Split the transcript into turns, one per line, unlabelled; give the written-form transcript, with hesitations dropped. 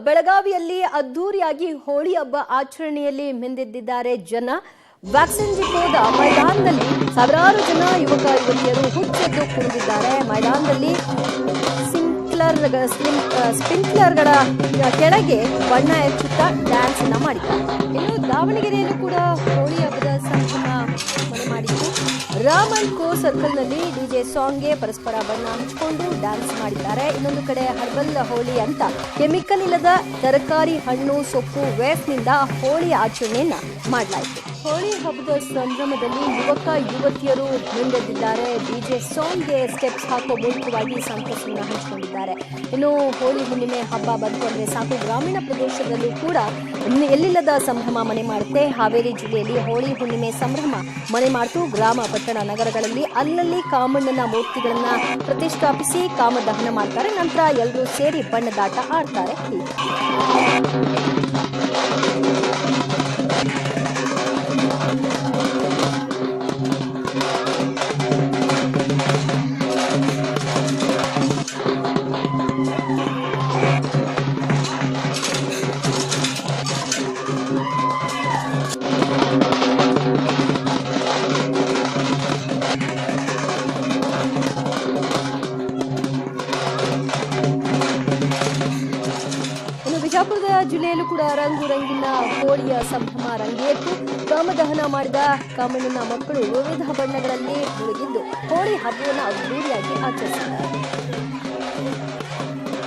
ಬೆಳಗಾವಿಯಲ್ಲಿ ಅದ್ದೂರಿಯಾಗಿ ಹೋಳಿ ಹಬ್ಬ ಆಚರಣೆಯಲ್ಲಿ ಮಿಂದೆದ್ದಿದ್ದಾರೆ ಜನ. ವ್ಯಾಕ್ಸಿನ್ ಡಿಪೋದ ಮೈದಾನದಲ್ಲಿ ಸಾವಿರಾರು ಜನ ಯುವಕ ಯುವತಿಯರು ಹುಚ್ಚೆದ್ದು ಕುಳಿತಿದ್ದಾರೆ. ಮೈದಾನದಲ್ಲಿ ಸ್ಪ್ರಿಂಕ್ಲರ್ಗಳ ಕೆಳಗೆ ಬಣ್ಣ ಎಚ್ಚುತ್ತಾ ಡ್ಯಾನ್ಸ್ ಅನ್ನ ಮಾಡಿದ್ದಾರೆ. ಇನ್ನು ದಾವಣಗೆರೆಯಲ್ಲೂ ಕೂಡ ಹೋಳಿ ಹಬ್ಬದ ಸಂಭ್ರಮ ಮನೆ ಮಾಡಿದ್ದು. ರಾಮ್ ಅಂಡ್ ಕೋ ಸರ್ಕಲ್ ನಲ್ಲಿ ಡಿಜೆ ಸಾಂಗ್ಗೆ ಪರಸ್ಪರ ಬಣ್ಣ ಹಚ್ಚಿಕೊಂಡು ಡ್ಯಾನ್ಸ್ ಮಾಡಿದ್ದಾರೆ. ಇನ್ನೊಂದು ಕಡೆ ಹರ್ಬಲ್ ಹೋಳಿ ಅಂತ ಕೆಮಿಕಲ್ ಇಲ್ಲದ ತರಕಾರಿ, ಹಣ್ಣು, ಸೊಪ್ಪು ವೇಸ್ಟ್ನಿಂದ ಹೋಳಿ ಆಚರಣೆಯನ್ನ ಮಾಡಲಾಯಿತು. ಹೋಳಿ ಹಬ್ಬದ ಸಂಭ್ರಮದಲ್ಲಿ ಯುವಕ ಯುವತಿಯರು ಮಿಂದೆದ್ದಿದ್ದಾರೆ. ಡಿಜೆ ಸಾಂಗ್ಗೆ ಸ್ಟೆಪ್ಸ್ ಹಾಕೋ ಮೂಲಕವಾಗಿ ಸಂತಸವನ್ನು ಹಂಚಿಕೊಂಡಿದ್ದಾರೆ. ಇನ್ನು ಹೋಳಿ ಹುಣ್ಣಿಮೆ ಹಬ್ಬ ಬಂತು ಅಂದ್ರೆ ಸಾಕು, ಗ್ರಾಮೀಣ ಪ್ರದೇಶದಲ್ಲೂ ಕೂಡ ಎಲ್ಲಿಲ್ಲದ ಸಂಭ್ರಮ ಮನೆ ಮಾಡುತ್ತೆ. ಹಾವೇರಿ ಜಿಲ್ಲೆಯಲ್ಲಿ ಹೋಳಿ ಹುಣ್ಣಿಮೆ ಸಂಭ್ರಮ ಮನೆ ಮಾಡ್ತು. ಗ್ರಾಮ, ಪಟ್ಟಣ, ನಗರಗಳಲ್ಲಿ ಅಲ್ಲಲ್ಲಿ ಕಾಮಣ್ಣನ ಮೂರ್ತಿಗಳನ್ನ ಪ್ರತಿಷ್ಠಾಪಿಸಿ ಕಾಮದಹನ ಮಾಡ್ತಾರೆ. ನಂತರ ಎಲ್ಲರೂ ಸೇರಿ ಬಣ್ಣದಾಟ ಆಡ್ತಾರೆ. ಬಿಜಾಪುರದ ಜಿಲ್ಲೆಯಲ್ಲೂ ಕೂಡ ರಂಗು ರಂಗಿನ ಹೋಳಿಯ ಸಂಭ್ರಮ ರಂಗೇರಿತು. ಕಾಮದಹನ ಮಾಡಿದ ಕಾಮಣ್ಣನ ಮಕ್ಕಳು ವಿವಿಧ ಬಣ್ಣಗಳಲ್ಲಿ ಮುಳುಗಿದ್ದು ಹೋಳಿ ಹಬ್ಬವನ್ನು ಅದ್ದೂರಿಯಾಗಿ ಆಚರಿಸಿದ್ದಾರೆ.